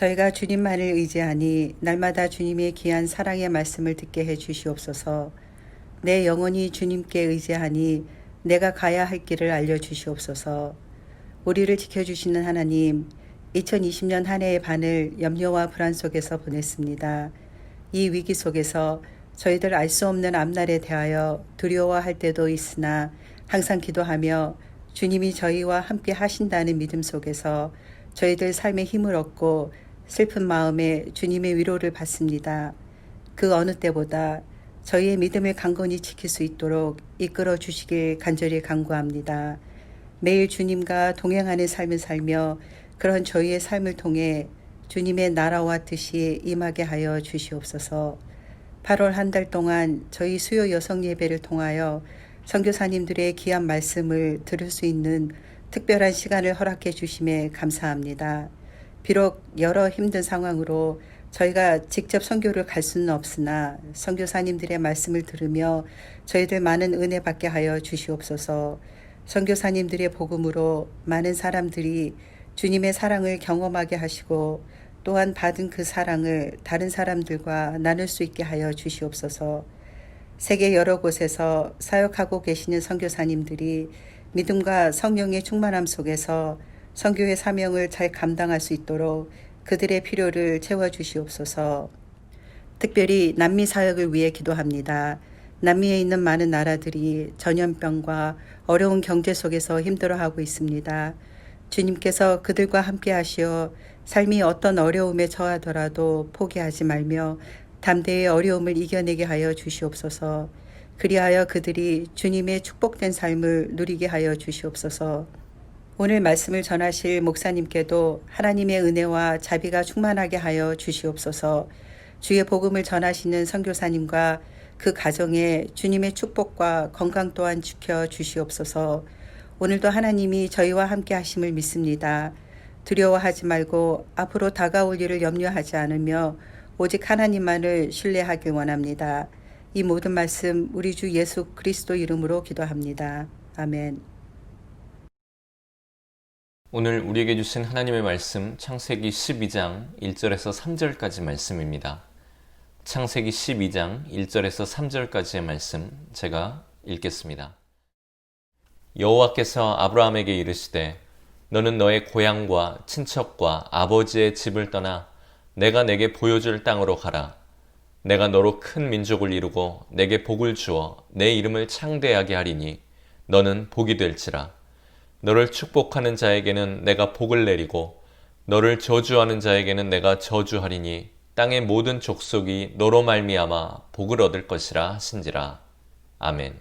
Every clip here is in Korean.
저희가 주님만을 의지하니 날마다 주님의 귀한 사랑의 말씀을 듣게 해 주시옵소서. 내 영혼이 주님께 의지하니 내가 가야 할 길을 알려주시옵소서. 우리를 지켜주시는 하나님, 2020년 한 해의 반을 염려와 불안 속에서 보냈습니다. 이 위기 속에서 저희들 알 수 없는 앞날에 대하여 두려워할 때도 있으나 항상 기도하며 주님이 저희와 함께 하신다는 믿음 속에서 저희들 삶의 힘을 얻고 슬픈 마음에 주님의 위로를 받습니다. 그 어느 때보다 저희의 믿음을 강건히 지킬 수 있도록 이끌어 주시길 간절히 간구합니다. 매일 주님과 동행하는 삶을 살며 그런 저희의 삶을 통해 주님의 나라와 뜻이 임하게 하여 주시옵소서. 8월 한 달 동안 저희 수요 여성 예배를 통하여 선교사님들의 귀한 말씀을 들을 수 있는 특별한 시간을 허락해 주심에 감사합니다. 비록 여러 힘든 상황으로 저희가 직접 선교를 갈 수는 없으나 선교사님들의 말씀을 들으며 저희들 많은 은혜 받게 하여 주시옵소서. 선교사님들의 복음으로 많은 사람들이 주님의 사랑을 경험하게 하시고 또한 받은 그 사랑을 다른 사람들과 나눌 수 있게 하여 주시옵소서. 세계 여러 곳에서 사역하고 계시는 선교사님들이 믿음과 성령의 충만함 속에서 선교의 사명을 잘 감당할 수 있도록 그들의 필요를 채워주시옵소서. 특별히 남미 사역을 위해 기도합니다. 남미에 있는 많은 나라들이 전염병과 어려운 경제 속에서 힘들어하고 있습니다. 주님께서 그들과 함께 하시어 삶이 어떤 어려움에 처하더라도 포기하지 말며 담대히 어려움을 이겨내게 하여 주시옵소서. 그리하여 그들이 주님의 축복된 삶을 누리게 하여 주시옵소서. 오늘 말씀을 전하실 목사님께도 하나님의 은혜와 자비가 충만하게 하여 주시옵소서. 주의 복음을 전하시는 선교사님과 그 가정에 주님의 축복과 건강 또한 지켜 주시옵소서. 오늘도 하나님이 저희와 함께 하심을 믿습니다. 두려워하지 말고 앞으로 다가올 일을 염려하지 않으며 오직 하나님만을 신뢰하길 원합니다. 이 모든 말씀 우리 주 예수 그리스도 이름으로 기도합니다. 아멘. 오늘 우리에게 주신 하나님의 말씀 창세기 12장 1절에서 3절까지 말씀입니다. 창세기 12장 1절에서 3절까지의 말씀 제가 읽겠습니다. 여호와께서 아브라함에게 이르시되 너는 너의 고향과 친척과 아버지의 집을 떠나 내가 내게 보여줄 땅으로 가라. 내가 너로 큰 민족을 이루고 내게 복을 주어 내 이름을 창대하게 하리니 너는 복이 될지라. 너를 축복하는 자에게는 내가 복을 내리고 너를 저주하는 자에게는 내가 저주하리니 땅의 모든 족속이 너로 말미암아 복을 얻을 것이라 하신지라. 아멘.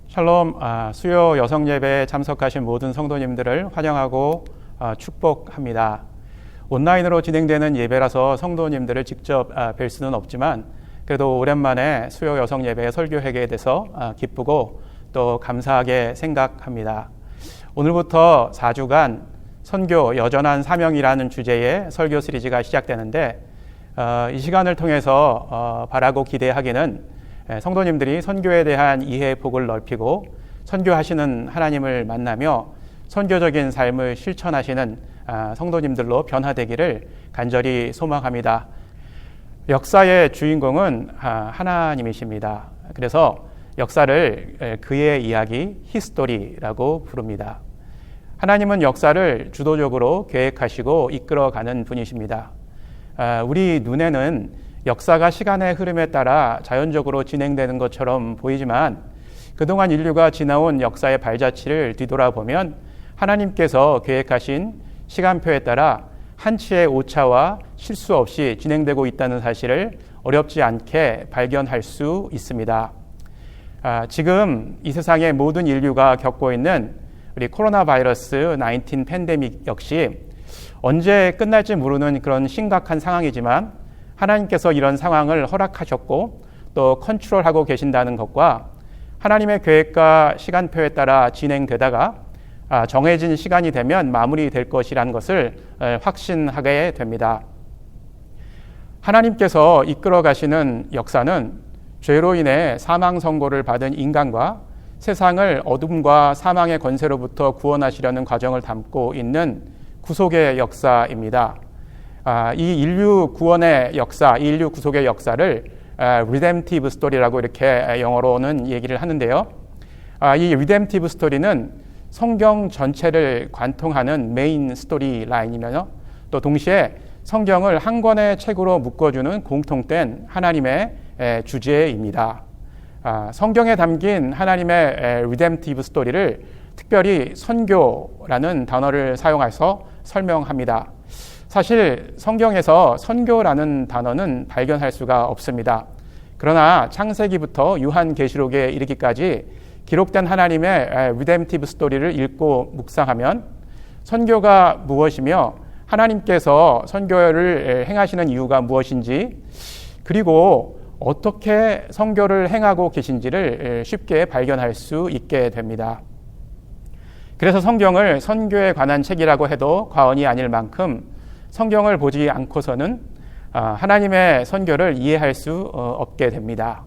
샬롬, 수요 여성 예배에 참석하신 모든 성도님들을 환영하고 축복합니다. 온라인으로 진행되는 예배라서 성도님들을 직접 뵐 수는 없지만 그래도 오랜만에 수요 여성 예배의 설교회계에 대해서 기쁘고 또 감사하게 생각합니다. 오늘부터 4주간 선교 여전한 사명이라는 주제의 설교 시리즈가 시작되는데 이 시간을 통해서 바라고 기대하기는 성도님들이 선교에 대한 이해의 폭을 넓히고 선교하시는 하나님을 만나며 선교적인 삶을 실천하시는 성도님들로 변화되기를 간절히 소망합니다. 역사의 주인공은 하나님이십니다. 그래서 역사를 그의 이야기, 히스토리라고 부릅니다. 하나님은 역사를 주도적으로 계획하시고 이끌어가는 분이십니다. 우리 눈에는 역사가 시간의 흐름에 따라 자연적으로 진행되는 것처럼 보이지만 그동안 인류가 지나온 역사의 발자취를 뒤돌아보면 하나님께서 계획하신 시간표에 따라 한치의 오차와 실수 없이 진행되고 있다는 사실을 어렵지 않게 발견할 수 있습니다. 지금 이 세상의 모든 인류가 겪고 있는 우리 코로나 바이러스 19 팬데믹 역시 언제 끝날지 모르는 그런 심각한 상황이지만 하나님께서 이런 상황을 허락하셨고 또 컨트롤하고 계신다는 것과 하나님의 계획과 시간표에 따라 진행되다가 정해진 시간이 되면 마무리될 것이라는 것을 확신하게 됩니다. 하나님께서 이끌어 가시는 역사는 죄로 인해 사망 선고를 받은 인간과 세상을 어둠과 사망의 권세로부터 구원하시려는 과정을 담고 있는 구속의 역사입니다. 이 인류 구원의 역사, 이 인류 구속의 역사를 redemptive story라고 이렇게 영어로는 얘기를 하는데요. 이 redemptive story는 성경 전체를 관통하는 메인 스토리 라인이며 또 동시에 성경을 한 권의 책으로 묶어주는 공통된 하나님의 주제입니다. 성경에 담긴 하나님의 redemptive story를 특별히 선교라는 단어를 사용해서 설명합니다. 사실 성경에서 선교라는 단어는 발견할 수가 없습니다. 그러나 창세기부터 요한계시록에 이르기까지 기록된 하나님의 redemptive story를 읽고 묵상하면 선교가 무엇이며 하나님께서 선교를 행하시는 이유가 무엇인지 그리고 어떻게 선교를 행하고 계신지를 쉽게 발견할 수 있게 됩니다. 그래서 성경을 선교에 관한 책이라고 해도 과언이 아닐 만큼 성경을 보지 않고서는 하나님의 선교를 이해할 수 없게 됩니다.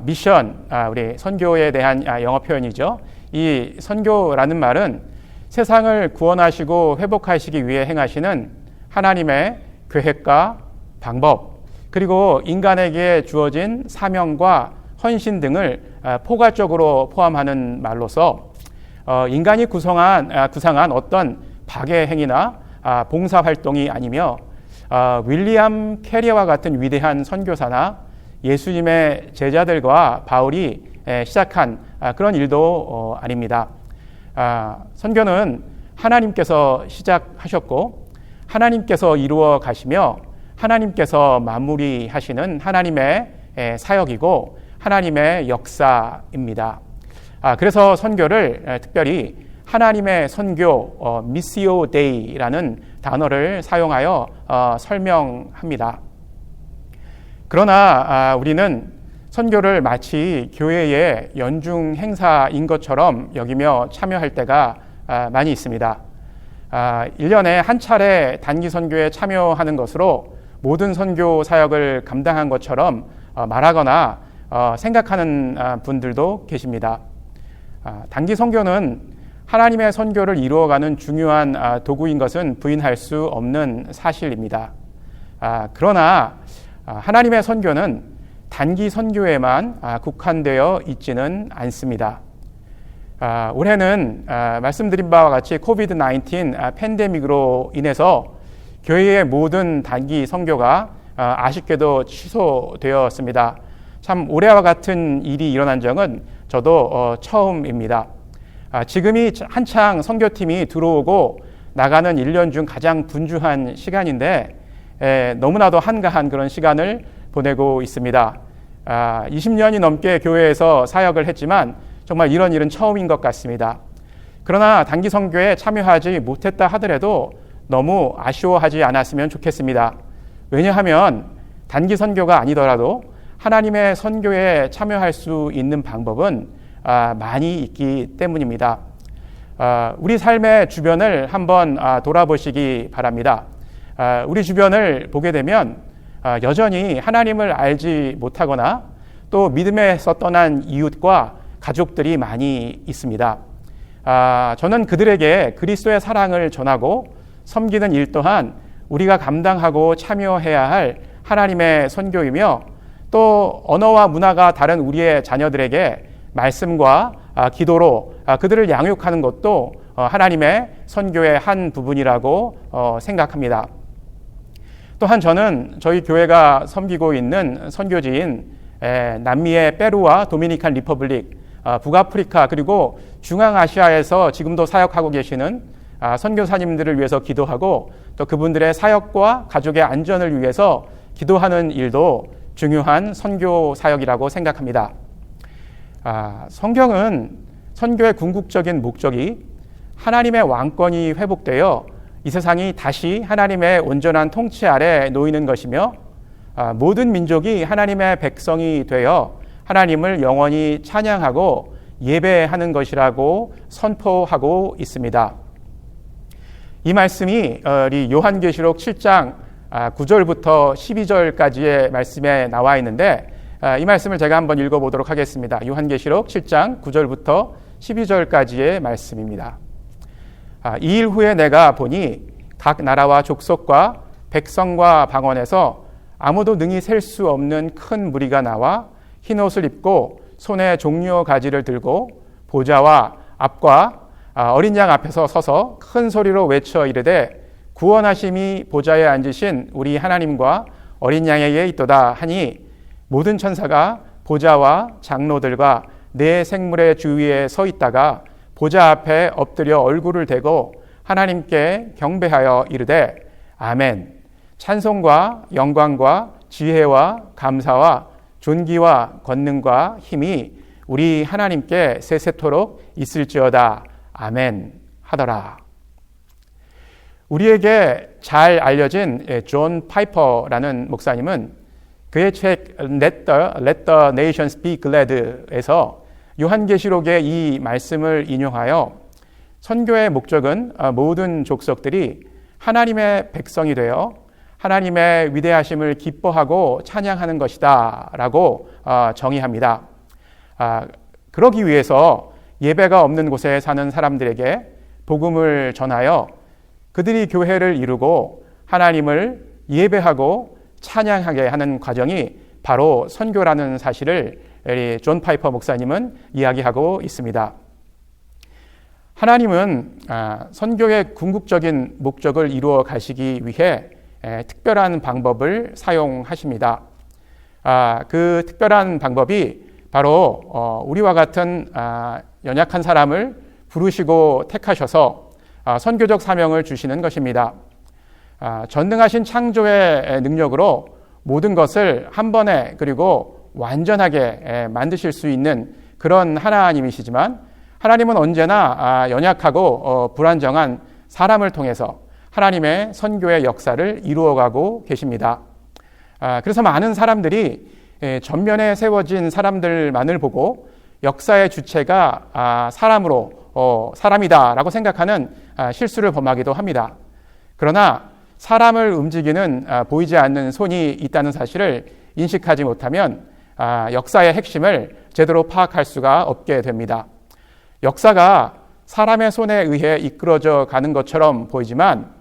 미션, 우리 선교에 대한 영어 표현이죠. 이 선교라는 말은 세상을 구원하시고 회복하시기 위해 행하시는 하나님의 계획과 방법, 그리고 인간에게 주어진 사명과 헌신 등을 포괄적으로 포함하는 말로서 인간이 구상한 어떤 박애 행위나 봉사활동이 아니며 윌리엄 캐리어와 같은 위대한 선교사나 예수님의 제자들과 바울이 시작한 그런 일도 아닙니다. 선교는 하나님께서 시작하셨고 하나님께서 이루어 가시며 하나님께서 마무리하시는 하나님의 사역이고 하나님의 역사입니다. 그래서 선교를 특별히 하나님의 선교, 미시오 데이라는 단어를 사용하여 설명합니다. 그러나 우리는 선교를 마치 교회의 연중 행사인 것처럼 여기며 참여할 때가 많이 있습니다. 1년에 한 차례 단기 선교에 참여하는 것으로 모든 선교 사역을 감당한 것처럼 말하거나 생각하는 분들도 계십니다. 단기 선교는 하나님의 선교를 이루어가는 중요한 도구인 것은 부인할 수 없는 사실입니다. 그러나 하나님의 선교는 단기 선교에만 국한되어 있지는 않습니다. 올해는 말씀드린 바와 같이 코비드-19 팬데믹으로 인해서 교회의 모든 단기 선교가 아쉽게도 취소되었습니다. 참 올해와 같은 일이 일어난 적은 저도 처음입니다. 지금이 한창 선교팀이 들어오고 나가는 1년 중 가장 분주한 시간인데 너무나도 한가한 그런 시간을 보내고 있습니다. 20년이 넘게 교회에서 사역을 했지만 정말 이런 일은 처음인 것 같습니다. 그러나 단기 선교에 참여하지 못했다 하더라도 너무 아쉬워하지 않았으면 좋겠습니다. 왜냐하면 단기 선교가 아니더라도 하나님의 선교에 참여할 수 있는 방법은 많이 있기 때문입니다. 우리 삶의 주변을 한번 돌아보시기 바랍니다. 우리 주변을 보게 되면 여전히 하나님을 알지 못하거나 또 믿음에서 떠난 이웃과 가족들이 많이 있습니다. 저는 그들에게 그리스도의 사랑을 전하고 섬기는 일 또한 우리가 감당하고 참여해야 할 하나님의 선교이며 또 언어와 문화가 다른 우리의 자녀들에게 말씀과 기도로 그들을 양육하는 것도 하나님의 선교의 한 부분이라고 생각합니다. 또한 저는 저희 교회가 섬기고 있는 선교지인 남미의 페루와 도미니칸 리퍼블릭, 북아프리카 그리고 중앙아시아에서 지금도 사역하고 계시는 선교사님들을 위해서 기도하고 또 그분들의 사역과 가족의 안전을 위해서 기도하는 일도 중요한 선교 사역이라고 생각합니다. 성경은 선교의 궁극적인 목적이 하나님의 왕권이 회복되어 이 세상이 다시 하나님의 온전한 통치 아래 놓이는 것이며 모든 민족이 하나님의 백성이 되어 하나님을 영원히 찬양하고 예배하는 것이라고 선포하고 있습니다. 이 말씀이 우리 요한계시록 7장 9절부터 12절까지의 말씀에 나와 있는데 이 말씀을 제가 한번 읽어보도록 하겠습니다. 요한계시록 7장 9절부터 12절까지의 말씀입니다. 이 일 후에 내가 보니 각 나라와 족속과 백성과 방언에서 아무도 능히 셀 수 없는 큰 무리가 나와 흰 옷을 입고 손에 종려 가지를 들고 보좌와 앞과 어린 양 앞에서 서서 큰 소리로 외쳐 이르되 구원하심이 보좌에 앉으신 우리 하나님과 어린 양에게 있도다 하니 모든 천사가 보좌와 장로들과 네 생물의 주위에 서 있다가 보좌 앞에 엎드려 얼굴을 대고 하나님께 경배하여 이르되 아멘. 찬송과 영광과 지혜와 감사와 존귀와 권능과 힘이 우리 하나님께 세세토록 있을지어다. 아멘 하더라. 우리에게 잘 알려진 존 파이퍼라는 목사님은 그의 책 Let the Nations Be Glad에서 요한계시록의 이 말씀을 인용하여 선교의 목적은 모든 족속들이 하나님의 백성이 되어 하나님의 위대하심을 기뻐하고 찬양하는 것이다 라고 정의합니다. 그러기 위해서 예배가 없는 곳에 사는 사람들에게 복음을 전하여 그들이 교회를 이루고 하나님을 예배하고 찬양하게 하는 과정이 바로 선교라는 사실을 존 파이퍼 목사님은 이야기하고 있습니다. 하나님은 선교의 궁극적인 목적을 이루어 가시기 위해 특별한 방법을 사용하십니다. 그 특별한 방법이 바로 우리와 같은 연약한 사람을 부르시고 택하셔서 선교적 사명을 주시는 것입니다. 전능하신 창조의 능력으로 모든 것을 한 번에 그리고 완전하게 만드실 수 있는 그런 하나님이시지만 하나님은 언제나 연약하고 불안정한 사람을 통해서 하나님의 선교의 역사를 이루어가고 계십니다. 그래서 많은 사람들이 전면에 세워진 사람들만을 보고 역사의 주체가 사람이다라고 생각하는 실수를 범하기도 합니다. 그러나 사람을 움직이는 보이지 않는 손이 있다는 사실을 인식하지 못하면 역사의 핵심을 제대로 파악할 수가 없게 됩니다. 역사가 사람의 손에 의해 이끌어져 가는 것처럼 보이지만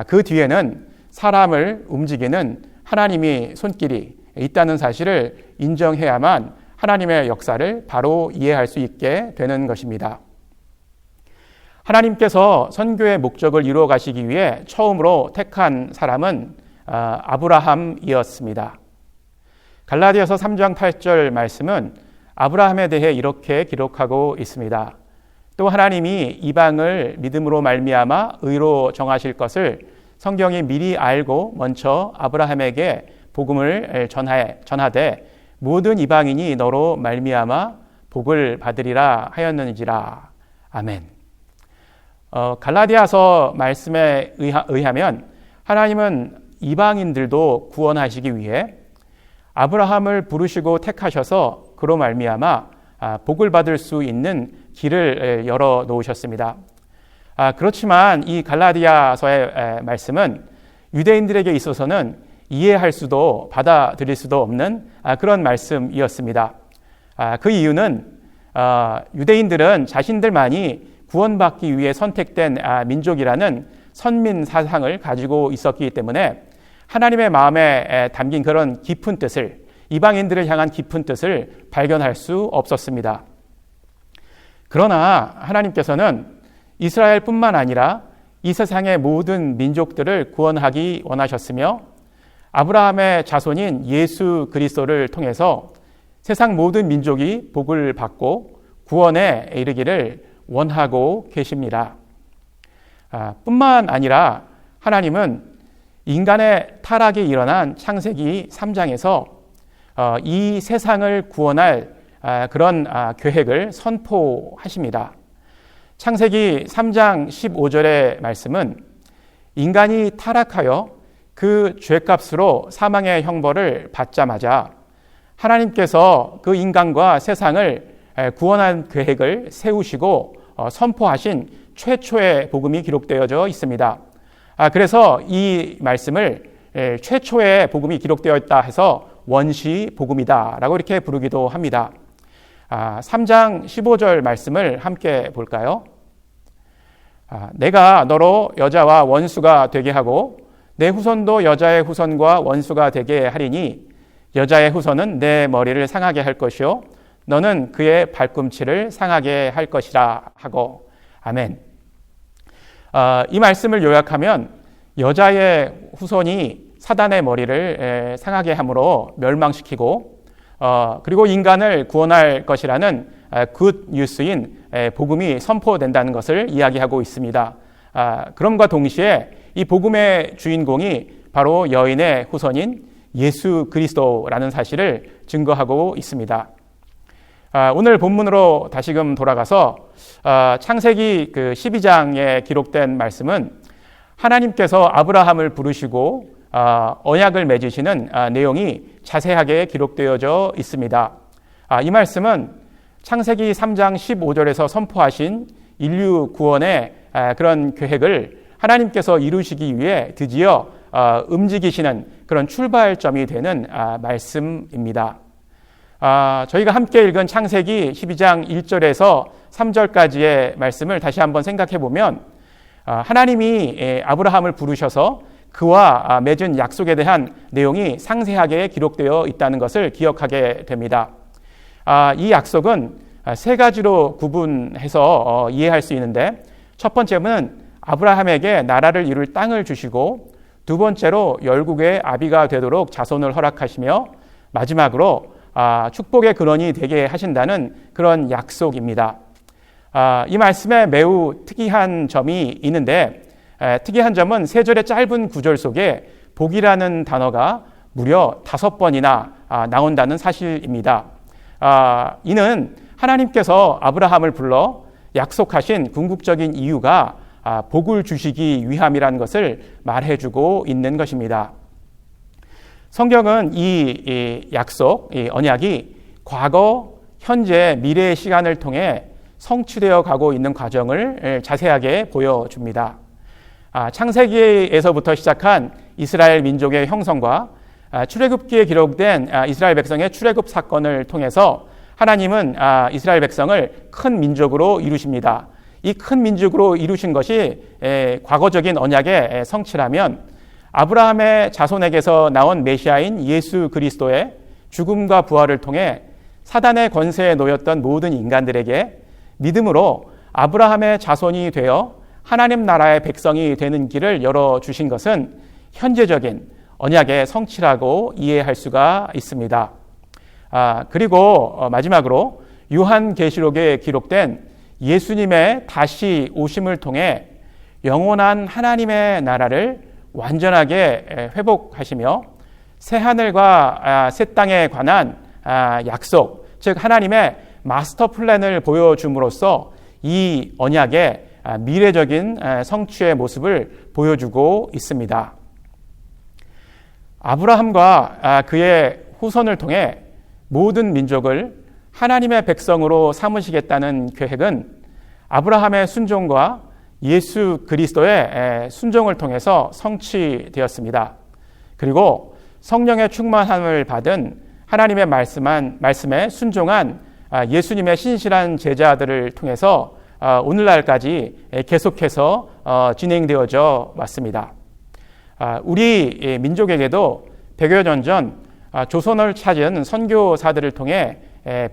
그 뒤에는 사람을 움직이는 하나님의 손길이 있다는 사실을 인정해야만 하나님의 역사를 바로 이해할 수 있게 되는 것입니다. 하나님께서 선교의 목적을 이루어 가시기 위해 처음으로 택한 사람은 아브라함이었습니다. 갈라디아서 3장 8절 말씀은 아브라함에 대해 이렇게 기록하고 있습니다. 또 하나님이 이방을 믿음으로 말미암아 의로 정하실 것을 성경이 미리 알고 먼저 아브라함에게 복음을 전하되 모든 이방인이 너로 말미암아 복을 받으리라 하였는지라. 아멘. 갈라디아서 말씀에 의하면 하나님은 이방인들도 구원하시기 위해 아브라함을 부르시고 택하셔서 그로 말미암아 복을 받을 수 있는 길을 열어 놓으셨습니다. 그렇지만 이 갈라디아서의 말씀은 유대인들에게 있어서는 이해할 수도 받아들일 수도 없는 그런 말씀이었습니다. 그 이유는 유대인들은 자신들만이 구원받기 위해 선택된 민족이라는 선민 사상을 가지고 있었기 때문에 하나님의 마음에 담긴 그런 깊은 뜻을, 이방인들을 향한 깊은 뜻을 발견할 수 없었습니다. 그러나 하나님께서는 이스라엘뿐만 아니라 이 세상의 모든 민족들을 구원하기 원하셨으며 아브라함의 자손인 예수 그리스도를 통해서 세상 모든 민족이 복을 받고 구원에 이르기를 원하고 계십니다. 뿐만 아니라 하나님은 인간의 타락이 일어난 창세기 3장에서 이 세상을 구원할 그런 계획을 선포하십니다. 창세기 3장 15절의 말씀은 인간이 타락하여 그 죄값으로 사망의 형벌을 받자마자 하나님께서 그 인간과 세상을 구원한 계획을 세우시고 선포하신 최초의 복음이 기록되어져 있습니다. 그래서 이 말씀을 최초의 복음이 기록되어 있다 해서 원시 복음이다라고 이렇게 부르기도 합니다. 3장 15절 말씀을 함께 볼까요? 내가 너로 여자와 원수가 되게 하고 내 후손도 여자의 후손과 원수가 되게 하리니 여자의 후손은 내 머리를 상하게 할 것이요 너는 그의 발꿈치를 상하게 할 것이라 하고. 아멘. 이 말씀을 요약하면 여자의 후손이 사단의 머리를 상하게 함으로 멸망시키고 그리고 인간을 구원할 것이라는 굿 뉴스인 복음이 선포된다는 것을 이야기하고 있습니다. 그럼과 동시에 이 복음의 주인공이 바로 여인의 후손인 예수 그리스도라는 사실을 증거하고 있습니다. 오늘 본문으로 다시금 돌아가서 창세기 12장에 기록된 말씀은 하나님께서 아브라함을 부르시고 언약을 맺으시는 내용이 자세하게 기록되어져 있습니다. 이 말씀은 창세기 3장 15절에서 선포하신 인류 구원의 그런 계획을 하나님께서 이루시기 위해 드디어 움직이시는 그런 출발점이 되는 말씀입니다. 저희가 함께 읽은 창세기 12장 1절에서 3절까지의 말씀을 다시 한번 생각해 보면 하나님이 아브라함을 부르셔서 그와 맺은 약속에 대한 내용이 상세하게 기록되어 있다는 것을 기억하게 됩니다. 이 약속은 세 가지로 구분해서 이해할 수 있는데, 첫 번째는 아브라함에게 나라를 이룰 땅을 주시고, 두 번째로 열국의 아비가 되도록 자손을 허락하시며, 마지막으로 축복의 근원이 되게 하신다는 그런 약속입니다. 이 말씀에 매우 특이한 점이 있는데, 특이한 점은 세 절의 짧은 구절 속에 복이라는 단어가 무려 5번이나 나온다는 사실입니다. 이는 하나님께서 아브라함을 불러 약속하신 궁극적인 이유가 복을 주시기 위함이라는 것을 말해주고 있는 것입니다. 성경은 이 약속, 이 언약이 과거, 현재, 미래의 시간을 통해 성취되어 가고 있는 과정을 자세하게 보여줍니다. 창세기에서부터 시작한 이스라엘 민족의 형성과 출애굽기에 기록된 이스라엘 백성의 출애굽 사건을 통해서 하나님은 이스라엘 백성을 큰 민족으로 이루십니다. 이 큰 민족으로 이루신 것이 과거적인 언약의 성취라면, 아브라함의 자손에게서 나온 메시아인 예수 그리스도의 죽음과 부활을 통해 사단의 권세에 놓였던 모든 인간들에게 믿음으로 아브라함의 자손이 되어 하나님 나라의 백성이 되는 길을 열어주신 것은 현재적인 언약의 성취라고 이해할 수가 있습니다. 그리고 마지막으로 요한계시록에 기록된 예수님의 다시 오심을 통해 영원한 하나님의 나라를 완전하게 회복하시며 새하늘과 새 땅에 관한 약속, 즉 하나님의 마스터 플랜을 보여줌으로써 이 언약의 미래적인 성취의 모습을 보여주고 있습니다. 아브라함과 그의 후손을 통해 모든 민족을 하나님의 백성으로 삼으시겠다는 계획은 아브라함의 순종과 예수 그리스도의 순종을 통해서 성취되었습니다. 그리고 성령의 충만함을 받은 하나님의 말씀에 순종한 예수님의 신실한 제자들을 통해서 오늘날까지 계속해서 진행되어져 왔습니다. 우리 민족에게도 100여 년 전 조선을 찾은 선교사들을 통해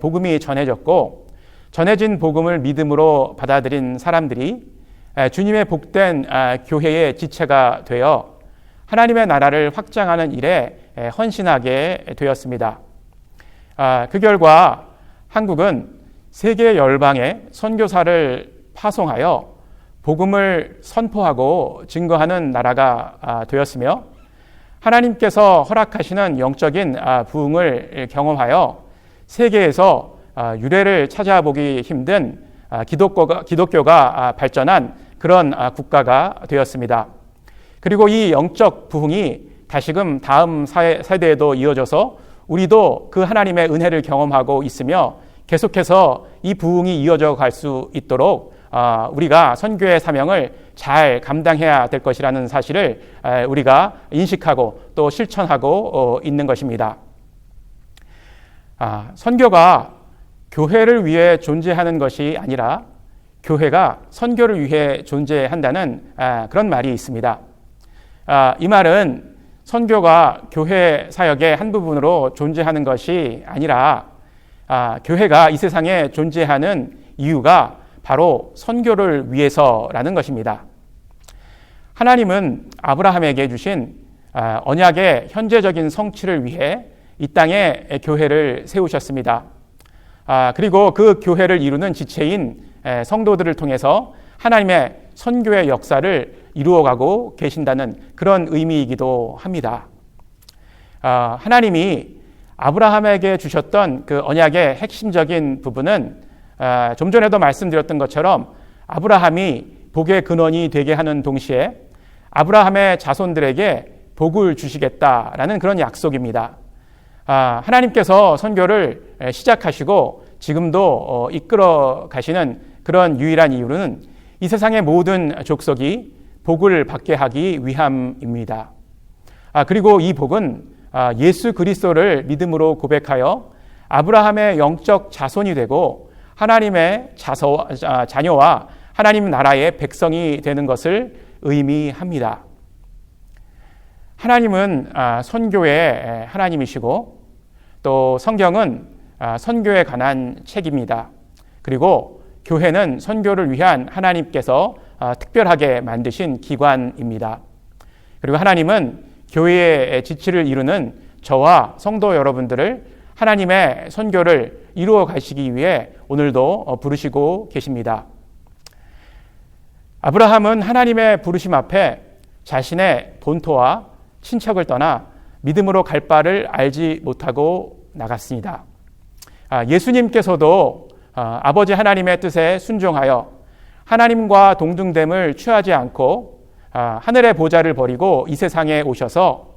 복음이 전해졌고, 전해진 복음을 믿음으로 받아들인 사람들이 주님의 복된 교회의 지체가 되어 하나님의 나라를 확장하는 일에 헌신하게 되었습니다. 그 결과 한국은 세계 열방에 선교사를 파송하여 복음을 선포하고 증거하는 나라가 되었으며, 하나님께서 허락하시는 영적인 부흥을 경험하여 세계에서 유래를 찾아보기 힘든 기독교가 발전한 그런 국가가 되었습니다. 그리고 이 영적 부흥이 다시금 다음 세대에도 이어져서 우리도 그 하나님의 은혜를 경험하고 있으며 계속해서 이 부흥이 이어져 갈 수 있도록 우리가 선교의 사명을 잘 감당해야 될 것이라는 사실을 우리가 인식하고 또 실천하고 있는 것입니다. 선교가 교회를 위해 존재하는 것이 아니라 교회가 선교를 위해 존재한다는 그런 말이 있습니다. 이 말은 선교가 교회 사역의 한 부분으로 존재하는 것이 아니라 교회가 이 세상에 존재하는 이유가 바로 선교를 위해서라는 것입니다. 하나님은 아브라함에게 주신 언약의 현재적인 성취를 위해 이 땅에 교회를 세우셨습니다. 그리고 그 교회를 이루는 지체인 성도들을 통해서 하나님의 선교의 역사를 이루어가고 계신다는 그런 의미이기도 합니다. 하나님이 아브라함에게 주셨던 그 언약의 핵심적인 부분은 좀 전에도 말씀드렸던 것처럼 아브라함이 복의 근원이 되게 하는 동시에 아브라함의 자손들에게 복을 주시겠다라는 그런 약속입니다. 하나님께서 선교를 시작하시고 지금도 이끌어 가시는 그런 유일한 이유는 이 세상의 모든 족속이 복을 받게 하기 위함입니다. 그리고 이 복은 예수 그리스도를 믿음으로 고백하여 아브라함의 영적 자손이 되고 하나님의 자녀와 하나님 나라의 백성이 되는 것을 의미합니다. 하나님은 선교의 하나님이시고 또 성경은 선교에 관한 책입니다. 그리고 교회는 선교를 위한 하나님께서 특별하게 만드신 기관입니다. 그리고 하나님은 교회의 지체를 이루는 저와 성도 여러분들을 하나님의 선교를 이루어 가시기 위해 오늘도 부르시고 계십니다. 아브라함은 하나님의 부르심 앞에 자신의 본토와 친척을 떠나 믿음으로 갈 바를 알지 못하고 나갔습니다. 예수님께서도 아버지 하나님의 뜻에 순종하여 하나님과 동등됨을 취하지 않고 하늘의 보좌를 버리고 이 세상에 오셔서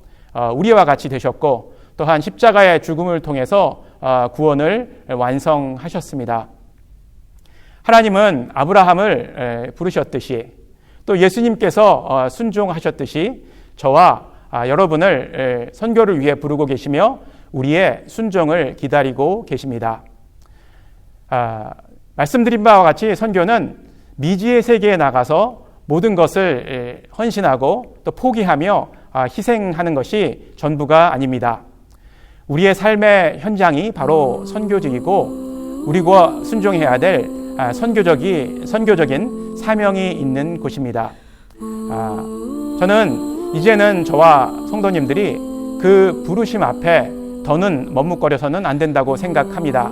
우리와 같이 되셨고 또한 십자가의 죽음을 통해서 구원을 완성하셨습니다. 하나님은 아브라함을 부르셨듯이 또 예수님께서 순종하셨듯이 저와 여러분을 선교를 위해 부르고 계시며 우리의 순종을 기다리고 계십니다. 말씀드린 바와 같이 선교는 미지의 세계에 나가서 모든 것을 헌신하고 또 포기하며 희생하는 것이 전부가 아닙니다. 우리의 삶의 현장이 바로 선교직이고 우리가 순종해야 될 선교적인 사명이 있는 곳입니다. 저는 이제는 저와 성도님들이 그 부르심 앞에 더는 머뭇거려서는 안 된다고 생각합니다.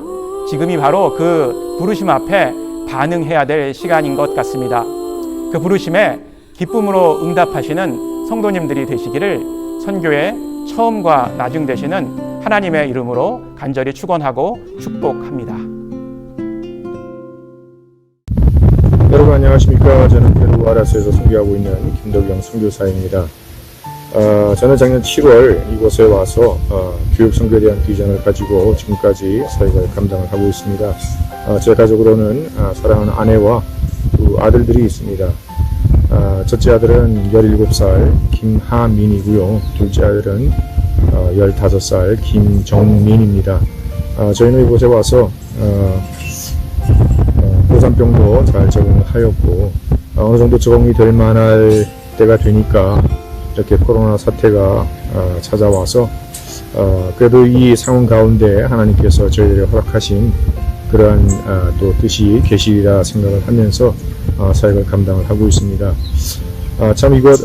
지금이 바로 그 부르심 앞에 반응해야 될 시간인 것 같습니다. 그 부르심에 기쁨으로 응답하시는 성도님들이 되시기를 선교의 처음과 나중 되시는 하나님의 이름으로 간절히 축원하고 축복합니다. 여러분 안녕하십니까? 저는 페루 아라스에서 선교하고 있는 김덕영 선교사입니다. 저는 작년 7월 이곳에 와서 교육 선교에 대한 비전을 가지고 지금까지 사역을 감당을 하고 있습니다. 제 가족으로는 사랑하는 아내와 두 아들들이 있습니다. 첫째 아들은 17살 김하민이고요. 둘째 아들은 15살 김정민입니다. 저희는 이곳에 와서 고산병도 잘 적응하였고 어느 정도 적응이 될 만할 때가 되니까 이렇게 코로나 사태가 찾아와서 그래도 이 상황 가운데 하나님께서 저희들에게 허락하신 그러한 또 뜻이 계시리라 생각을 하면서 사역을 감당을 하고 있습니다. 참 이곳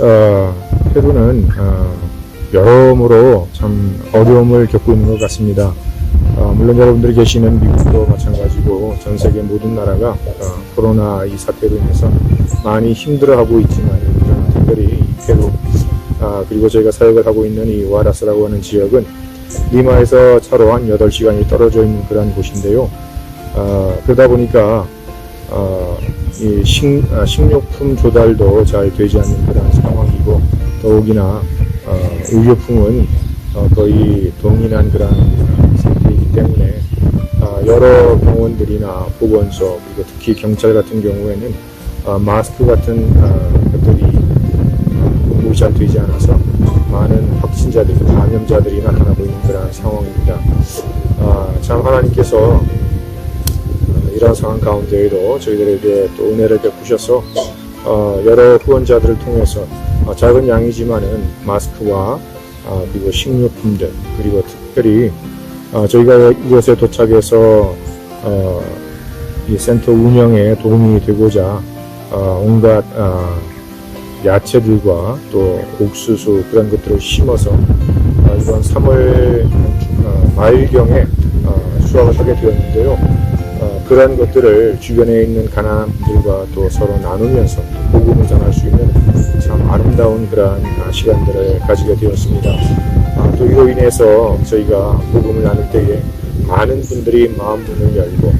페루는 여러모로 참 어려움을 겪고 있는 것 같습니다. 물론 여러분들이 계시는 미국도 마찬가지고 전 세계 모든 나라가 코로나 이 사태로 인해서 많이 힘들어하고 있지만 특별히 이 페루 그리고 저희가 사역을 하고 있는 이 와라스라고 하는 지역은 리마에서 차로 한 8시간이 떨어져 있는 그런 곳인데요. 그러다 보니까 이 식료품 조달도 잘 되지 않는 그런 상황이고 더욱이나 의료품은 거의 동일한 그런 상태이기 때문에 여러 병원들이나 보건소 그리고 특히 경찰 같은 경우에는 마스크 같은 것들이 공급이 잘 되지 않아서 많은 확진자들이, 감염자들이 나타나고 있는 그런 상황입니다. 참 하나님께서 이런 상황 가운데에도 저희들에게 또 은혜를 베푸셔서 여러 후원자들을 통해서 작은 양이지만은 마스크와 그리고 식료품들, 그리고 특별히 저희가 이곳에 도착해서 이 센터 운영에 도움이 되고자 온갖 야채들과 또 옥수수 그런 것들을 심어서 이번 3월 말경에 수확을 하게 되었는데요. 그러한 것들을 주변에 있는 가난한 분들과 또 서로 나누면서 복음을 전할 수 있는 참 아름다운 그러한 시간들을 가지게 되었습니다. 또 이로 인해서 저희가 복음을 나눌 때에 많은 분들이 마음 문을 열고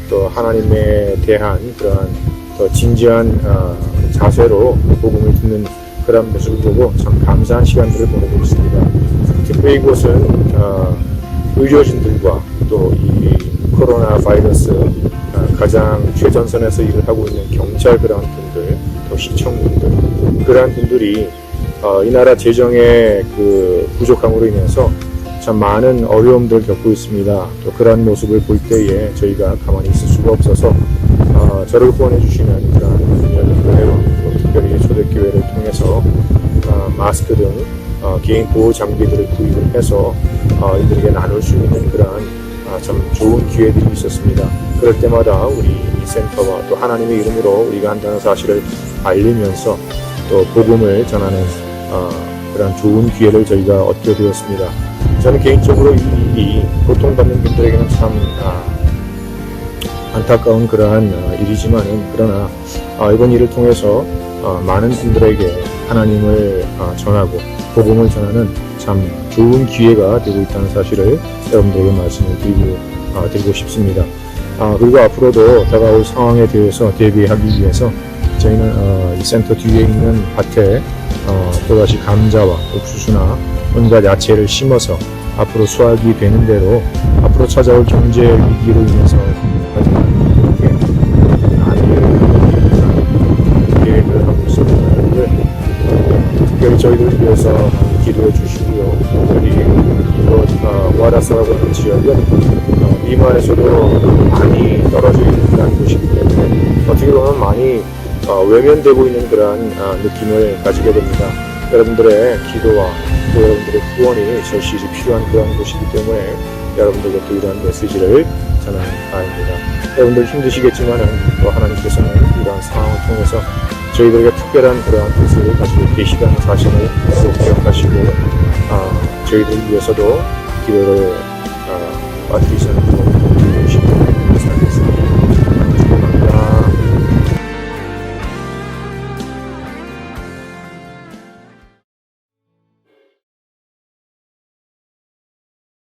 또 하나님에 대한 그러한 더 진지한 자세로 복음을 듣는 그런 모습을 보고 참 감사한 시간들을 보내고 있습니다. 특별히 이곳은 의료진들과 또 이 코로나 바이러스 가장 최전선에서 일을 하고 있는 경찰 그러한 분들, 또 시청분들 그러한 분들이 이 나라 재정의 그 부족함으로 인해서 참 많은 어려움들을 겪고 있습니다. 또 그러한 모습을 볼 때에 저희가 가만히 있을 수가 없어서 저를 후원해 주시는 그러한 은혜로 또 특별히 초대교회를 통해서 마스크 등 개인 보호 장비들을 구입을 해서 이들에게 나눌 수 있는 그러한 참 좋은 기회들이 있었습니다. 그럴 때마다 우리 이 센터와 또 하나님의 이름으로 우리가 한다는 사실을 알리면서 또 복음을 전하는 그런 좋은 기회를 저희가 얻게 되었습니다. 저는 개인적으로 이 일이 고통받는 분들에게는 참 안타까운 그러한 일이지만은 그러나 이번 일을 통해서 많은 분들에게 하나님을 전하고 복음을 전하는 참 좋은 기회가 되고 있다는 사실을 여러분들에게 말씀을 드리고 싶습니다. 그리고 앞으로도 다가올 상황에 대해서 대비하기 위해서 저희는 이 센터 뒤에 있는 밭에 또다시 감자와 옥수수나 온갖 야채를 심어서 앞으로 수확이 되는 대로 앞으로 찾아올 경제 위기로 인해서 계획을 하고 있습니다. 특별히 저희들을 위해서 기도해 주시고요. 특별히 이곳 와라스라고 하는 지역은 리마에서도 많이 떨어져 있는 그런 곳이기 때문에 어떻게 보면 많이 외면되고 있는 그런 느낌을 가지게 됩니다. 여러분들의 기도와 또 여러분들의 후원이 절실히 필요한 그런 곳이기 때문에 여러분들께 또 이러한 메시지를 전하는 바입니다. 여러분들 힘드시겠지만은 또 하나님께서는 이러한 상황을 통해서 저희들에게 특별한 그러한 뜻을 가지고 계시다는 사실을 꼭 기억하시고 저희들 위해서도 기도를 빠뜨리시는 분을 도와주시기